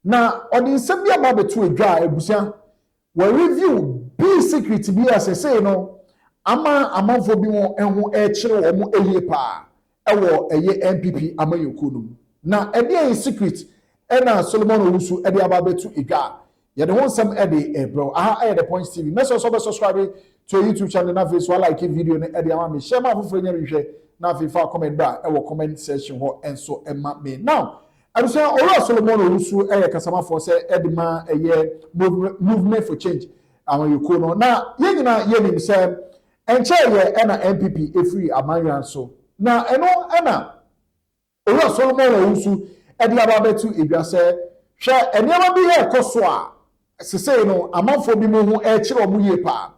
na odi nsem bi aba betu edwa ebusia we review be secret bi asese no ama amanfo bi won ehu e kire wo mo eye pa ewo eye MPP amayoko no na ede secret ena Solomon Owusu ede aba betu edwa ye de won sem ede bro aha the Point TV make sure so subscribe to YouTube channel na Facebook like video na ede ama me share ma foforo nya rehwe na afifa comment ba ewo comment section ho enso ema me now I say Ora Solomon Owusu kasama for say edema movement for change amayoko no na ye nyina ye nim say enche ye na MPP efiri amanyan so na eno na Ora Solomon Owusu edi ababetu edwa say hwe enema bi ye koso a sese no amanfo bi mo hu kire omu ye pa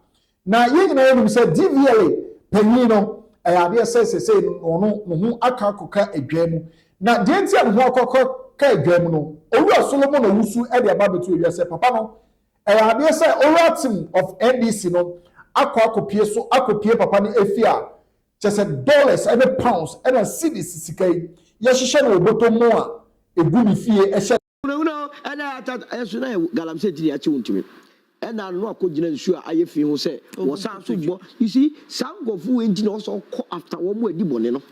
na ye nyina ye nim say DVLA panyin no ade say sese no no hu aka koka edwam na denti ahu akokọ ka edwam no Owura Solomon Owusu e de ababetu edwa say papa no ade say Owura team of NDC no akopie papa ni efia chese dollars and pounds and cedis sikai ye hihye no oboto mo a egu mi fie e hye no ana ata eso na galamse tiri achi wontimi ena no akogina nsu a ayefi ho se wo san so bo you see sangofu we ngina also after wo mo adi bone no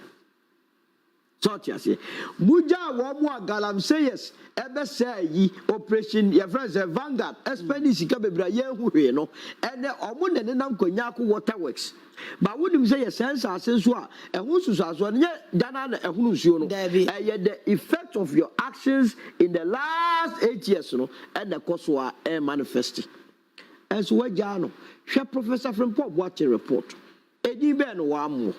so tiase muja wo mo galamse yes ebe say yi operation your friends Vanguard spend sika bebra ye hu hwe no ene omo ne nam kwanya ko waterworks ba wonim say yes sense asenso a ehun susuaso ne dana na ehunu nsuo no the effect of your actions in the last 8 years no and the cost wa manifest as we jano hwe Professor Frimpong what report edi be no wa mo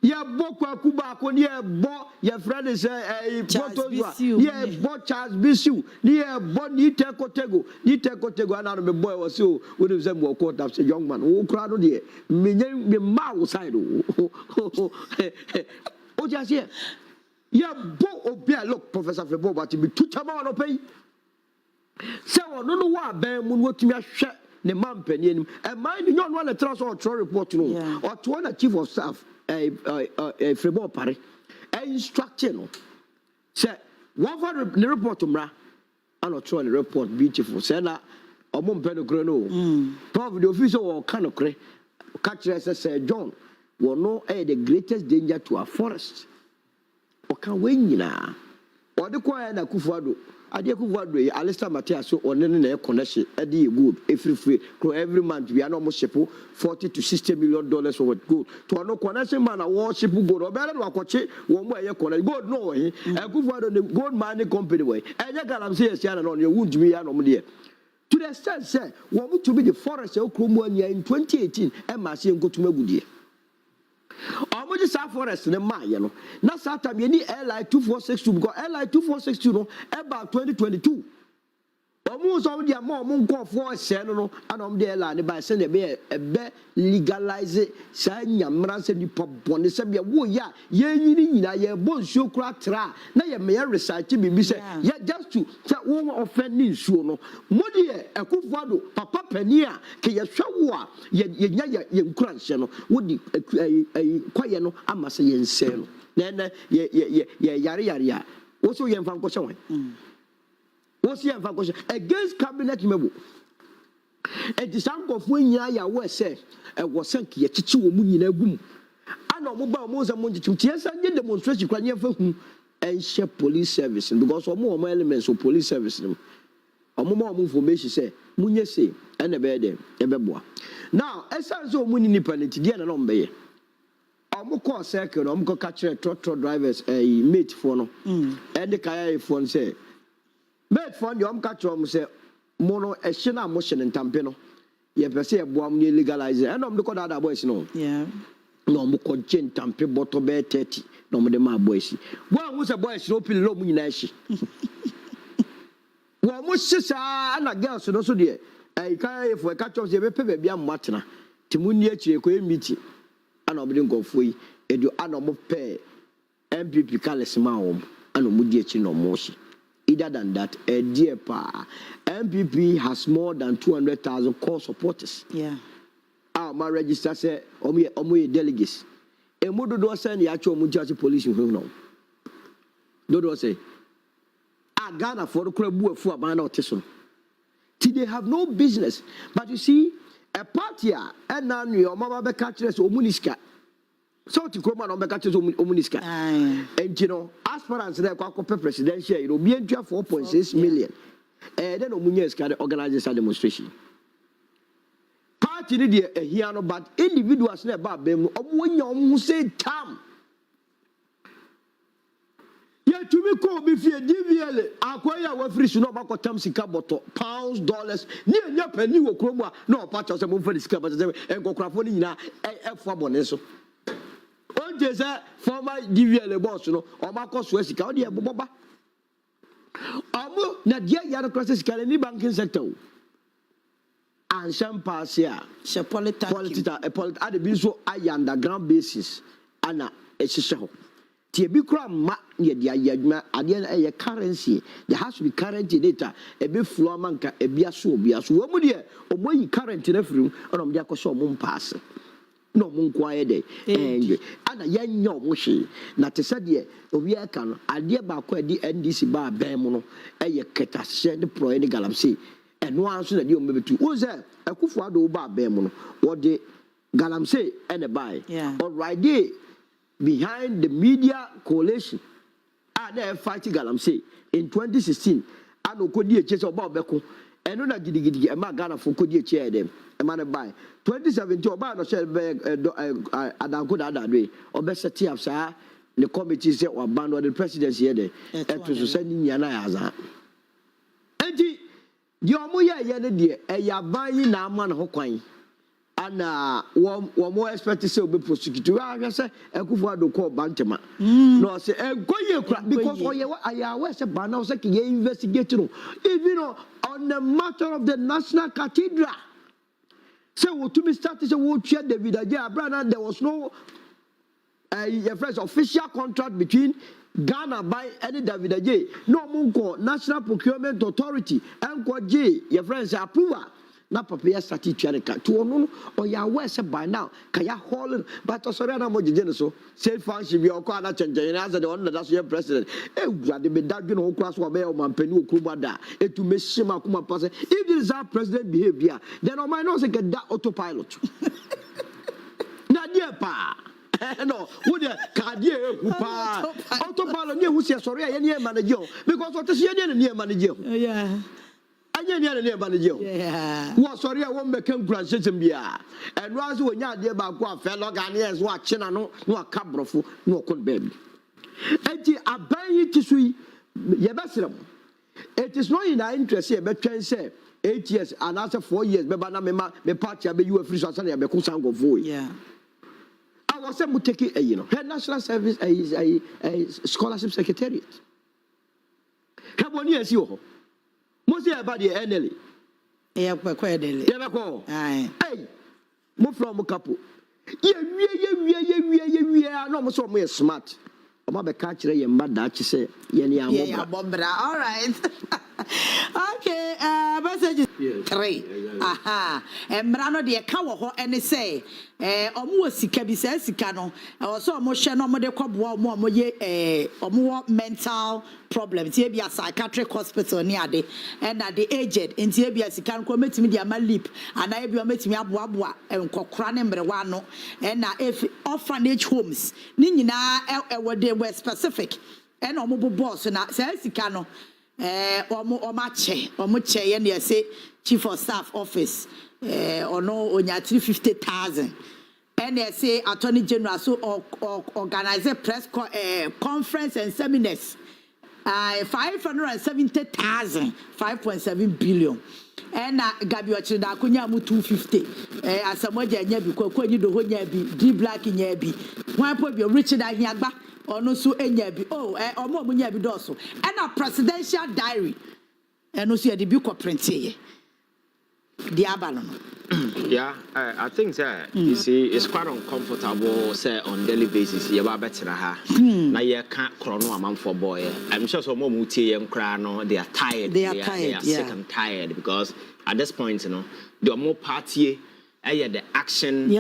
ye bokwa kuba ko ne ye bo ye friend say Protozua ye bo Charles Bisu ne ye bo ni tekotego ana no me boy was so we dem say mo court that young man wo kra no de me ma wo side o just here ye bo obi a look Professor Frimpong but be tutama no pay say no wa ban mu no tumi ahwe ne man panienim e man ni no na transfer report no or to one chief of staff Frimpong pare instruction no say one for the report mra and try the report beautiful say na omo mpe no kro no prof the officer will kan kre catch say John will know the greatest danger to our forest o kan we nyina o de kwa na Kufuado ade Kufuado yi Alistair Matias so one na connection e dey good every month we are no ship $40 to $60 million worth gold to no connection man a worship gold o bele no akoche wo mo eye connection gold no we Kufuado the gold mining company we eje galam say yes na no ye wundumi ya no mo de to the extent say wo mo to be the forest e okromo anya in 2018 e ma se nkotuma gudie omo ji sa forest ne ma ye no na sa time ye ni LI 2462 because LI 2462 no about 2022 omo so dia mo nkofo se no ana omo de LI ne ba se ne be legalize sa nyamra se ni pobone se be wo ya ye nyini nyina ye bo nsuo kura tra na ye me research bibi se ye just to wo offend ni nsuo no modi Kufuado papa pani a ke ye hwewo a ye nya ye nkura nse no wodi kwaye no ama se ye nse no na ye yare a wo so ye mfa nkoshe wan what's your vacation against cabinet member? And the sank of when ya were said, was sunk ye chichi woman in a boom. I know mobile most among the 2 years and did demonstration for whom and share police service because of more elements of police service. A more information say, Munya say, and a bed, a beboa. Now, as I saw money independent, dear and ombe. I'm call circle, I'm going to catch a trotro drivers a mate for no, and the kaya phone say. But for you, I'm catching say mono a shina motion in Tampino. Ye per se a bomb near legalize and I'm looking at other boys no. Yeah. No more gin tampe bottle bear 30. No more the my boys. One was a boy sloping low in ashi. Well, most sister and a girl so no so dear. I can't for a catch of the paper be a matna. Timunia Chiko meeting. And I'm going for you. And you are no more pay. MPP Callis Maum and Mudiachi no moshi. Either than that, a dear pa, MPP has more than 200,000 core supporters. Yeah. My register say, Omo delegates. A modo do say the actual Mujachi police who know. Dodo say, Ghana for the club for a man or Tisson. They have no business. But you see, a party and now your mama be catches Omuniska. So to come on catches Omuniska. And you know, as far as the Quaco presidential, it will be 4.6 million. And then Omuniska organizes a demonstration. Party need a hiano, but individuals never them. When you say tam. Yeah, to me, call me for GYA. Acquire what free should not back or tamsika bottle, pounds, dollars, near your penny or chroma, no part of the move for the scabs and go crafonina, for boneso. All this former GYA boss, you know, or Marcos Westica, dear Boba. Amo, Nadia Yada crosses Calani banking sector. And some pass here, political, at the biso, I underground basis, Anna, a show. Tiebikra ma ye dia yadwuma ade na ye currency there has to be currency data e be flow manka e bia so wo mu de omoyi currency na firim ona mo de akoso mo pass no mo nko aye de ana ye nya mo hwe na te se de obi aka no ade ba ko ade NDC ba ban mu no e ye ketase de pro e galamsey eno anso na de o mebetu wo ze akufo ado ba ban mu no wo de galamsey e ne bai all right there behind the media coalition they fighting galamsey in 2016 and okodi eche so ba obeko eno na gidigidi e ma Ghana for okodi eche dem e ma ne buy 2017 oba no share adanko dadadwe obeseti afsa the committee say or ban the presidency here there to so send nya na yaza enti di omo ye ne de e ya ban yi na ama na ho kwan ana one more expect to say obe prosecute we say ekufo ado call bantema no say goye kra because oye say bana say ke investigate no even on the matter of the national cathedral say what to me start say what share David Ajay Abraham there was no official contract between Ghana by any David Ajay no munko National Procurement Authority enko J your friends approval na papa ya start twereka to ono o ya wese by now kaya hall but sorry na mo jeje so say function bi okọ ana chenjen na as the one that's your president ewade be dadwe no okura so be o mampani okuru da etu meshima kuma pass if this is our president behavior then o might not say get that autopilot na dia pa no wo de kadie eku pa autopilot ne hu se sorry ya ne manage because what is ye ne manage yeah anya ni na eba neje o wo sorry a wo mbeka nkuransem bia eno aso wonya ade ba ko afelo Ghanaians wo ache na no no aka brofo no okon baby enti aban yi tisui ye besrem it is not in our interest ye betwen say 8 years and after 4 years beba na me party abe you free so asa na ye be ko sango vo I was able to take it you know head national service a scholarship secretariat kaboni esi wo Mosi about the NLE. Yeah, quite early. Yeah, hey, move from a couple. Yeah, no, so more smart. I'm a catcher, and bad that you say, yeah, Bombra. All right. Okay, message 3. Aha, and Brano de Kawaho and they say, almost Sikabi says Sikano, also a motion no more de Cobo more or more mental problems. Here be a psychiatric hospital near the and at the aged in Tibia Sikan commit me the lip and I be met me abwa and Cocranem Brewano and if orphanage homes Nina they were specific and omobo boss and says Sikano. Omoche yen dey say chief of staff office no onya 350,000 and they say attorney general so organize a press conference and seminars 570,000 5.7 billion and Gabi Ochida kunya mu 250 asamoja nya bi kwakwanyi do honya bi D black nya bi wan po bi Richard Ahiagba ono so enya bi omo nya bi do so and a presidential diary and also the bi ko print here the abalo yeah I think that you see it's quite uncomfortable say on daily basis you ba betra ha na ye ka krono amanfo boy I'm sure some more mutie yem kra no they are tired they are sick and tired because at this point you know the more party the action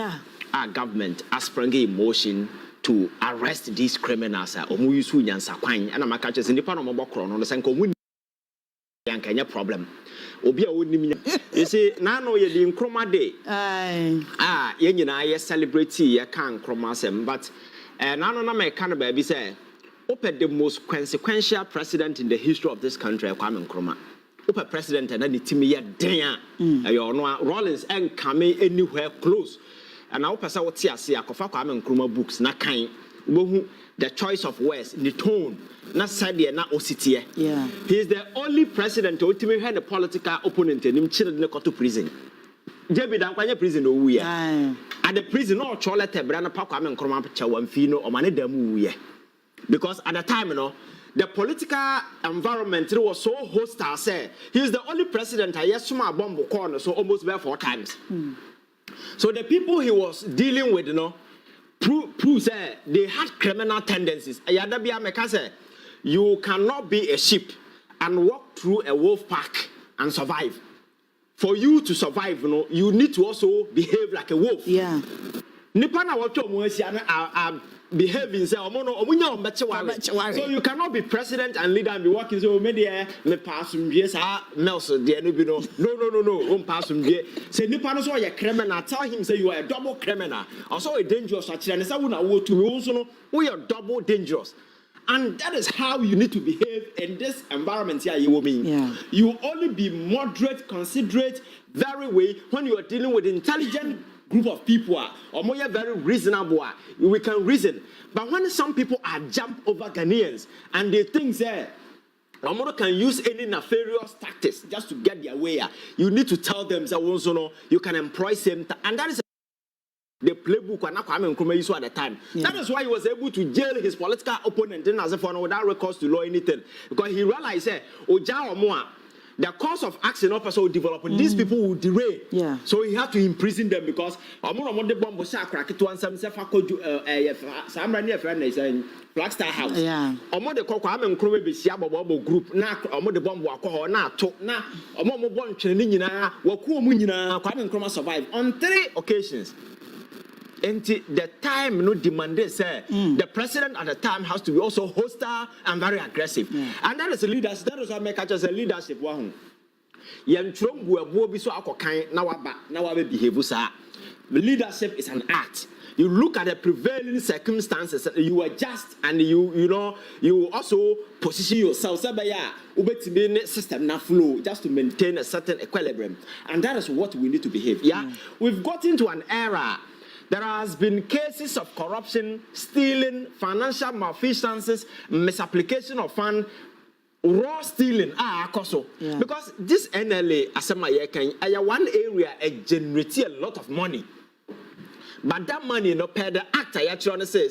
our government as bringing emotion to arrest these criminals omu yusu nyansa kwan and amaka chese nipa no mo bokro no sen ko yankanya problem. Obi a wonim you see na no ye di nkroma day. Ye nyina ye celebrate ye kan nkroma asem but na no na me kan ba bi say open the most consequential president in the history of this country Kwame Nkrumah. Open president and the team ye den you know Rollins and come anywhere close. And I open say what see akofa Kwame Nkrumah books na kan the choice of words, the tone, not sadia, not ositiye. Yeah. He is the only president to ultimately had a political opponent and him children go to prison. Jebi dan kwanya prison o wuye. At the prison no cholete brana pa Kwame Nkrumah chawan fino o mane dem wuye. Because at the time, the political environment was so hostile. Say he is the only president I yes suma bomb corner so almost there 4 times. So the people he was dealing with, proves they had criminal tendencies. You cannot be a sheep and walk through a wolf pack and survive. For you to survive, you need to also behave like a wolf. Yeah. Nipana wacho behaving say so you cannot be president and leader and be working so me pass Nelson no pass say nipa no so you criminal tell him say you are a double criminal also a dangerous and say we also we are double dangerous. And that is how you need to behave in this environment here you will be. Yeah. You only be moderate, considerate, very way when you are dealing with intelligent group of people or more very reasonable, we can reason. But when some people are jump over Ghanaians and they think that Omodo can use any nefarious tactics just to get their way, you need to tell them that you can employ them, and that is the playbook Kwame Nkrumah used at the time. Yeah. That is why he was able to jail his political opponent without recourse to law anything, because he realized the course of action officer will develop and these people will derail. Yeah. So he had to imprison them because Blackstar House. Yeah. The Kwame Nkrumah group na the bomb na talk na bon training Kwame Nkrumah survived on 3 occasions. And the time demanded say the president at the time has to be also hostile and very aggressive. Yeah. And that is a leadership. That is what make us a leadership. Leadership is an art. You look at the prevailing circumstances, you adjust and you also position yourself. System na flow just to maintain a certain equilibrium. And that is what we need to behave. Yeah. We've got into an era. There has been cases of corruption, stealing, financial malfeasances, misapplication of funds, raw stealing. Because this NLA, one area generates a lot of money. But that money, per the act, I actually say,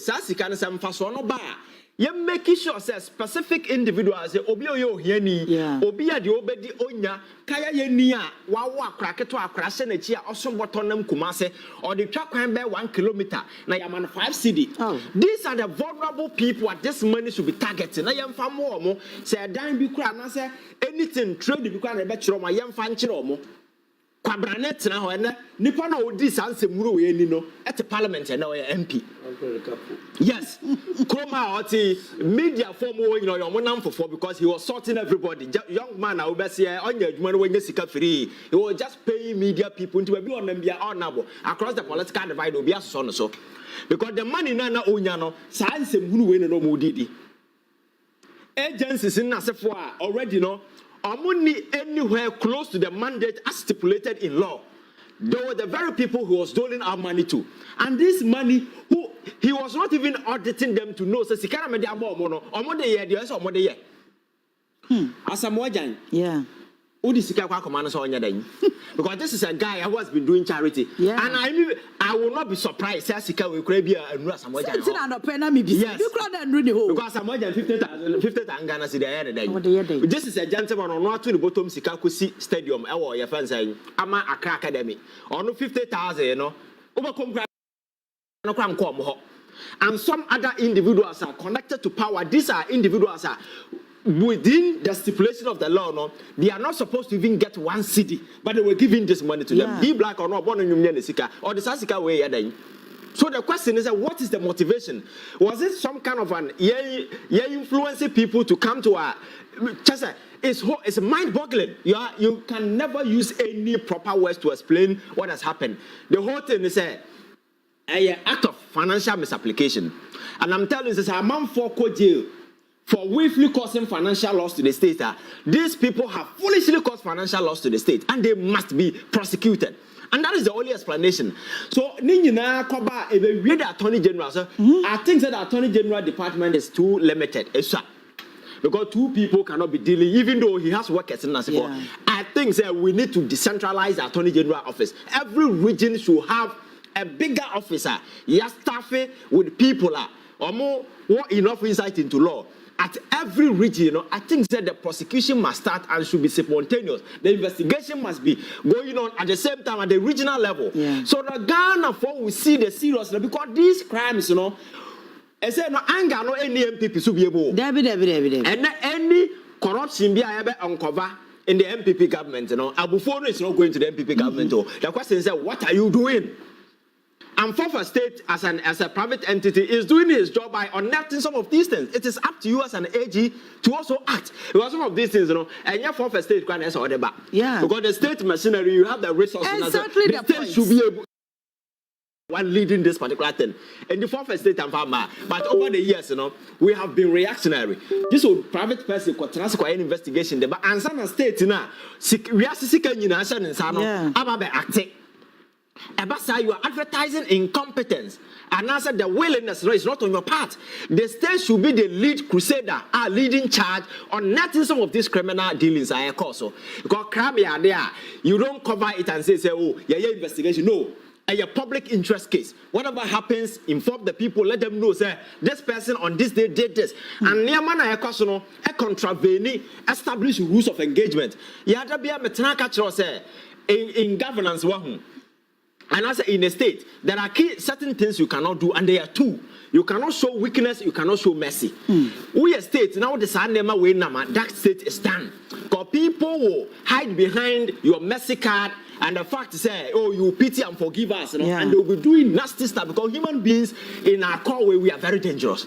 you're making sure that specific individuals say, Obio Yeni, Obia the Obedi Onya, Kaya Yenia, Wawa Kraketo Akrashe Nechia, also Botonum Kumase, or the track by 1 kilometer, Nayaman 5 city. These are the vulnerable people that this money should be targeted. Nayam Famomo, say a dime be crying, say anything trade because I bet you my young fan chiromo. Kwabranet na ho nipa na odi sanse muru we ni no at parliament na we MP. Yes. Kroma oti media form wo your monam for because he was sorting everybody. Young man na obese onya adwuma no wanya sika free. He was just paying media people to be on them bia honorable across the political divide obi aso no so. Because the money na onya no sanse muru we no mo didi. Agencies in asefo already no money anywhere close to the mandate as stipulated in law. They were the very people who was doling our money to. And this money, who he was not even auditing them to know. So, yeah. Because this is a guy who has been doing charity. Yeah. And I will not be surprised. Yes. Because I'm 50,000 Ghana cedi. This is a gentleman on what to the bottom Sikakusi Stadium. Your friends saying, Ama Accra Academy. On 50,000, and some other individuals are connected to power. These are individuals are within the stipulation of the law, no, they are not supposed to even get 1 cedi, but they were giving this money to them. Be black or not, born in Sika or the Sasika way. So the question is that what is the motivation? Was it some kind of an influencing people to come to our just it's mind-boggling. You can never use any proper words to explain what has happened. The whole thing is an act of financial misapplication. And I'm telling you, this is a man for jail for willfully causing financial loss to the state. These people have foolishly caused financial loss to the state, and they must be prosecuted. And that is the only explanation. So, Ninina Koba, if we read the Attorney General, I think that the Attorney General department is too limited. Because two people cannot be dealing, even though he has workers in Nasifo. Yeah. I think that we need to decentralize the Attorney General office. Every region should have a bigger officer. Yes, staffing with people or more enough insight into law. At every region, I think that the prosecution must start and should be spontaneous. The investigation must be going on at the same time at the regional level. Yeah. So the Ghana for we see the seriousness, because these crimes, I say no anger no any MPP so be able. And any corruption be able uncover in the MPP government, Abufo is not going to the MPP government. The question is, what are you doing? And for state as a private entity is doing his job by unearthing some of these things. It is up to you as an AG to also act. Because some of these things, and your for state can answer the back. Yeah. Because the state machinery, you have the resources. Exactly the state should be able one leading this particular thing. And the fourth state and farmer. But over the years, we have been reactionary. This old private person could transfer any investigation. But answer the state now. We are seeking in answer in Sano. About the acting. Abasa, you are advertising incompetence. And answer the willingness is not on your part. The state should be the lead crusader, leading charge on netting some of these criminal dealings. I also because crime are there. You don't cover it and say, oh, yeah, investigation. No. A public interest case. Whatever happens, inform the people, let them know, say, this person on this day did this. And Niamana Ekosono, a contravene, establish rules of engagement. Yada be a metanaka say in governance, and as in a state, there are certain things you cannot do, and there are two. You cannot show weakness, you cannot show mercy. We a state, now the Sandema way nama, that state is done. Because people will hide behind your mercy card and the fact to say, oh, you pity and forgive us, and they'll be doing nasty stuff because human beings in our core way, we are very dangerous.